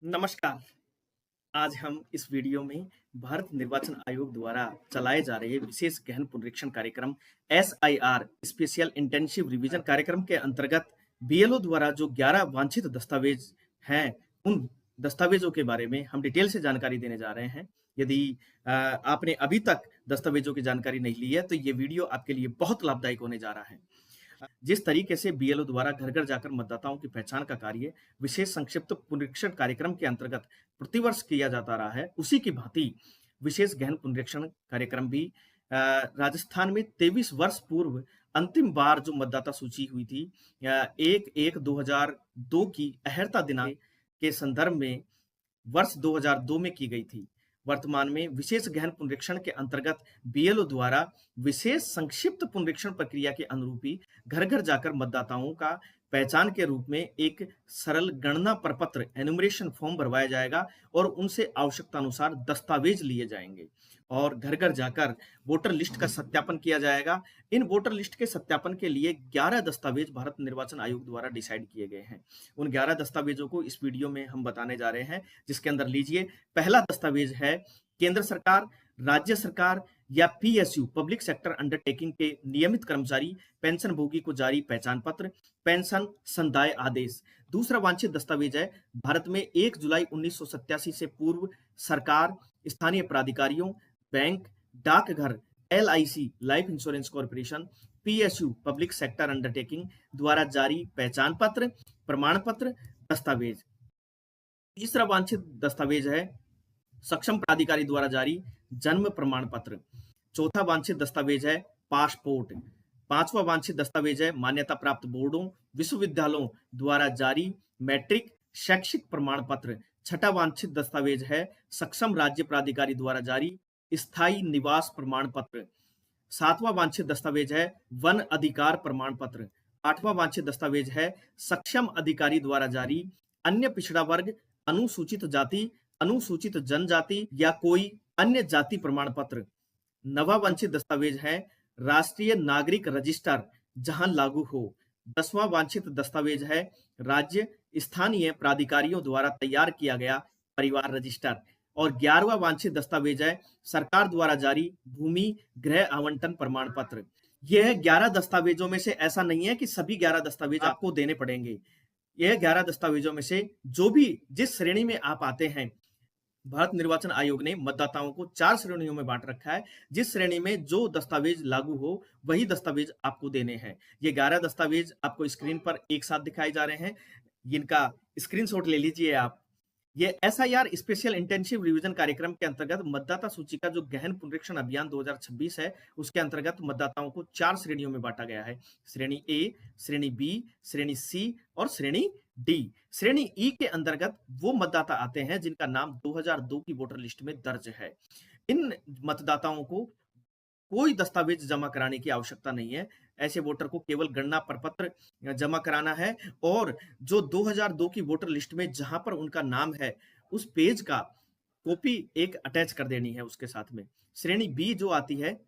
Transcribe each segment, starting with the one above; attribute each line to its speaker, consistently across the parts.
Speaker 1: नमस्कार। आज हम इस वीडियो में भारत निर्वाचन आयोग द्वारा चलाए जा रहे विशेष गहन पुनरीक्षण कार्यक्रम एसआईआर स्पेशल इंटेंसिव रिवीजन कार्यक्रम के अंतर्गत बीएलओ द्वारा जो 11 वांछित दस्तावेज हैं, उन दस्तावेजों के बारे में हम डिटेल से जानकारी देने जा रहे हैं। यदि आपने अभी तक दस्तावेजों की जानकारी नहीं ली है, तो ये वीडियो आपके लिए बहुत लाभदायक होने जा रहा है। जिस तरीके से बीएलओ द्वारा घर-घर जाकर मतदाताओं की पहचान का कार्य विशेष संक्षिप्त पुनरीक्षण कार्यक्रम के अंतर्गत प्रतिवर्ष किया जाता रहा है, उसी की भांति विशेष गहन पुनरीक्षण कार्यक्रम भी राजस्थान में 23 वर्ष पूर्व अंतिम बार जो मतदाता सूची हुई थी 1/1/2002 की अहर्ता दिनांक के संदर्भ में वर्ष 2002 में की गई थी। वर्तमान में विशेष गहन पुनरीक्षण के अंतर्गत बीएलओ द्वारा विशेष संक्षिप्त पुनरीक्षण प्रक्रिया के अनुरूप ही घर-घर जाकर मतदाताओं का पहचान के रूप में एक सरल गणना प्रपत्र एनुमरेशन फॉर्म भरवाया जाएगा और उनसे आवश्यकता अनुसार दस्तावेज लिए जाएंगे और घर-घर जाकर वोटर लिस्ट का सत्यापन किया जाएगा। इन वोटर लिस्ट के सत्यापन के लिए 11 दस्तावेज भारत निर्वाचन आयोग द्वारा डिसाइड किए गए हैं। उन 11 दस्तावेजों को इस वीडियो में हम बताने जा रहे हैं, जिसके अंदर लीजिए पहला दस्तावेज है केंद्र सरकार, राज्य सरकार या पीएसयू पब्लिक सेक्टर अंडरटेकिंग के नियमित कर्मचारी पेंशन भोगी को जारी पहचान पत्र, पेंशन संदाय आदेश। दूसरा वांछित दस्तावेज है भारत में 1 जुलाई 1987 से पूर्व सरकार, स्थानीय प्राधिकारियों, बैंक, डाकघर, LIC life insurance corporation, PSU public sector undertaking द्वारा जारी पहचान पत्र, प्रमाण पत्र, दस्तावेज। तीसरा वांछित दस्तावेज है सक्षम प्राधिकारी द्वारा जारी जन्म प्रमाण पत्र। चौथा वांछित दस्तावेज है पासपोर्ट। पांचवा वांछित दस्तावेज है मान्यता प्राप्त बोर्डों, विश्वविद्यालयों द्वारा जारी मैट्रिक शैक्षिक प्रमाण पत्र। छठा वांछित दस्तावेज है सक्षम राज्य प्राधिकारी द्वारा जारी स्थायी निवास प्रमाण पत्र। सातवां वांछित दस्तावेज है वन अधिकार प्रमाण पत्र। आठवां वांछित दस्तावेज है सक्षम अधिकारी द्वारा जारी अन्य पिछड़ा वर्ग, अनुसूचित जाति, अनुसूचित जनजाति या कोई अन्य जाति प्रमाण पत्र। नवा वांछित दस्तावेज है राष्ट्रीय नागरिक रजिस्टर जहां लागू हो। 10वां वांछित दस्तावेज है राज्य स्थानीय प्राधिकारियों द्वारा तैयार किया गया परिवार रजिस्टर। और 11वां वांछित दस्तावेज है सरकार द्वारा जारी भूमि गृह आवंटन प्रमाण पत्र। यह 11 दस्तावेजों में से ऐसा नहीं है कि सभी 11 दस्तावेज आपको देने पड़ेंगे। यह 11 दस्तावेजों में से जो भी जिस श्रेणी में आप आते हैं, भारत निर्वाचन आयोग ने मतदाताओं को 4 श्रेणियों में बांट रखा है। जिस श्रेणी में जो दस्तावेज लागू हो, वही दस्तावेज आपको देने हैं। ये 11 दस्तावेज आपको स्क्रीन पर एक साथ दिखाए जा रहे हैं। इनका स्क्रीनशॉट ले लीजिए आप। ये एसआईआर स्पेशल इंटेंसिव रिवीजन कार्यक्रम के अंतर्गत मतदाता सूची का जो गहन पुनरीक्षण अभियान 2026 है, उसके अंतर्गत मतदाताओं को 4 श्रेणियों में बांटा गया है। श्रेणी ए, श्रेणी बी, श्रेणी सी और श्रेणी डी। श्रेणी ई के अंतर्गत वो मतदाता आते हैं जिनका नाम 2002 की वोटर लिस्ट में दर्ज है। इन मतदाताओं को कोई दस्तावेज जमा कराने की आवश्यकता नहीं है। ऐसे वोटर को केवल गणना प्रपत्र जमा कराना है और जो 2002 की वोटर लिस्ट में जहां पर उनका नाम है, उस पेज का कॉपी एक अटैच कर देनी है उसके साथ में। श्रेणी बी जो आती है,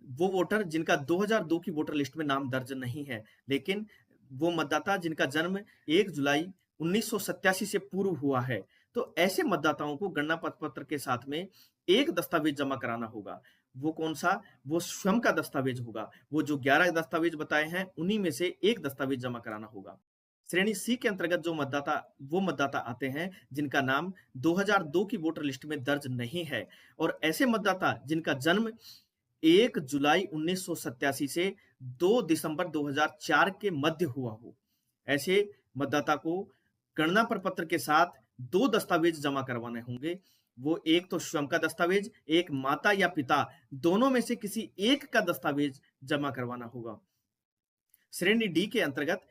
Speaker 1: वो वोटर जिनका 2002 की वोटर लिस्ट में नाम दर्ज नहीं है, लेकिन वो मतदाता जिनका जन्म 1 जुलाई 1987 से पूर्व हुआ है। तो ऐसे मतदाताओं को गणना पत्र के साथ में एक दस्तावेज जमा कराना होगा। वो कौन सा? वो स्वयं का दस्तावेज होगा। वो जो 11 दस्तावेज बताए हैं, उन्हीं में से एक दस्तावेज जमा कराना होगा। श्रेणी सी के अंतर्गत जो मतदाता आते हैं जिनका नाम 2002 की वोटर लिस्ट में दर्ज नहीं है और ऐसे मतदाता जिनका जन्म 1 जुलाई 1987 से 2 दिसंबर 2004 के मध्य हुआ हो। ऐसे मतदाता को गणना प्रपत्र के साथ 2 दस्तावेज जमा करवाने होंगे। वो एक तो स्वयं का दस्तावेज, एक माता या पिता दोनों में से किसी एक का दस्तावेज जमा करवाना होगा। श्रेणी डी के अंतर्गत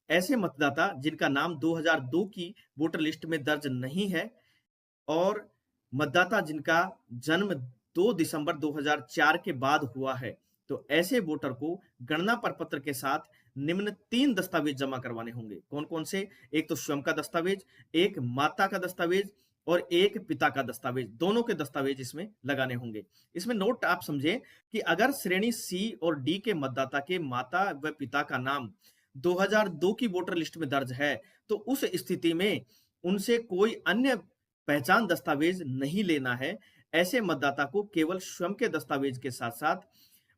Speaker 1: ऐसे मतदाता जिनका नाम 2002 की वोटर लिस्ट में दर्ज नहीं है और मतदाता जिनका जन्म 2 दिसंबर 2004 के बाद हुआ है, तो ऐसे वोटर को गणना प्रपत्र के साथ निम्न 3 दस्तावेज जमा करवाने होंगे। कौन कौन से? एक तो स्वयं का दस्तावेज, एक माता का दस्तावेज और एक पिता का दस्तावेज। दोनों के दस्तावेज इसमें लगाने होंगे। इसमें नोट आप समझें कि अगर श्रेणी सी और डी के मतदाता के माता व पिता का नाम 2002 की वोटर लिस्ट में दर्ज है, तो उस स्थिति में उनसे कोई अन्य पहचान दस्तावेज नहीं लेना है। ऐसे मतदाता को केवल स्वयं के दस्तावेज के साथ-साथ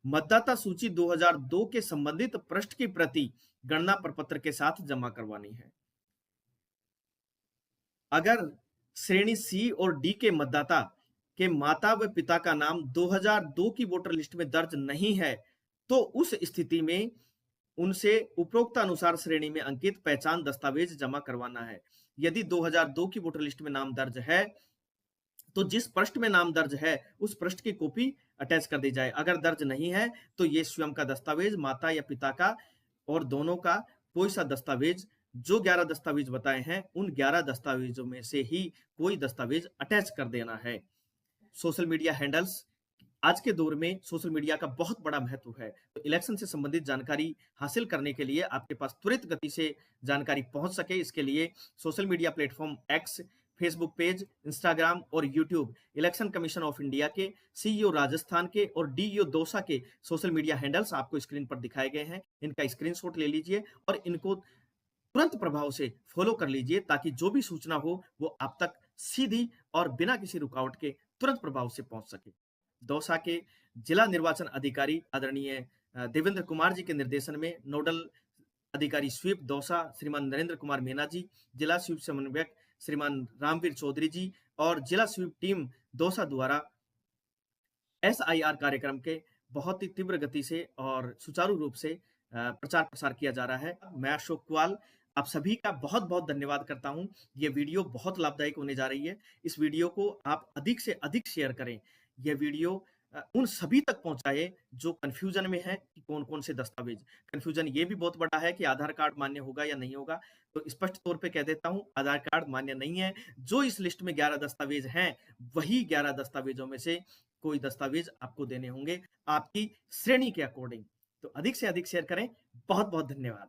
Speaker 1: मतदाता सूची 2002 के संबंधित पृष्ठ की प्रति गणना प्रपत्र के साथ जमा करवानी है। अगर श्रेणी सी और डी के मतदाता के माता व पिता का नाम 2002 की वोटर लिस्ट में दर्ज नहीं है, तो उस स्थिति में उनसे उपरोक्त अनुसार श्रेणी में अंकित पहचान दस्तावेज जमा करवाना है। यदि 2002 की वोटर लिस्ट में नाम दर्ज है, तो जिस पृष्ठ में नाम दर्ज है उस पृष्ठ की कॉपी अटैच कर दी जाए। अगर दर्ज नहीं है तो ये स्वयं का दस्तावेज, माता या पिता का और दोनों का कोई सा दस्तावेज, जो 11 दस्तावेज बताए हैं उन 11 दस्तावेजों में से ही कोई दस्तावेज अटैच कर देना है। सोशल मीडिया हैंडल्स, आज के दौर में सोशल मीडिया का बहुत बड़ा महत्व है। तो इलेक्शन से संबंधित जानकारी हासिल करने के लिए आपके पास त्वरित गति से जानकारी पहुंच सके, इसके लिए social media platform X, Facebook page, Instagram और YouTube, election commission of India के, सीईओ राजस्थान के और डीईओ दौसा के सोशल मीडिया हैंडल्स आपको स्क्रीन पर दिखाए गए हैं। इनका स्क्रीनशॉट ले लीजिए और इनको तुरंत प्रभाव से फॉलो कर लीजिए, ताकि जो भी सूचना हो वो आप तक सीधी और बिना किसी रुकावट के तुरंत प्रभाव से पहुंच सके। दौसा के जिला निर्वाचन अधिकारी आदरणीय देवेंद्र कुमार जी के निर्देशन में नोडल अधिकारी स्वीप दौसा श्रीमान नरेंद्र कुमार मीना जी, जिला स्वीप समन्वयक श्रीमान रामवीर चौधरी जी और जिला स्वीप टीम दौसा द्वारा एसआईआर कार्यक्रम के बहुत ही तीव्र गति से और सुचारू रूप से प्रचार प्रसार किया जा रहा है। मैं अशोक कुआल आप सभी का बहुत बहुत धन्यवाद करता हूं। ये वीडियो बहुत लाभदायक होने जा रही है। इस वीडियो को आप अधिक से अधिक शेयर करें। यह वीडियो उन सभी तक पहुंचाए जो कंफ्यूजन में है कि कौन कौन से दस्तावेज। कंफ्यूजन ये भी बहुत बड़ा है कि आधार कार्ड मान्य होगा या नहीं होगा, तो स्पष्ट तौर पे कह देता हूं, आधार कार्ड मान्य नहीं है। जो इस लिस्ट में 11 दस्तावेज हैं, वही 11 दस्तावेजों में से कोई दस्तावेज आपको देने होंगे आपकी श्रेणी के अकॉर्डिंग। तो अधिक से अधिक शेयर करें। बहुत बहुत धन्यवाद।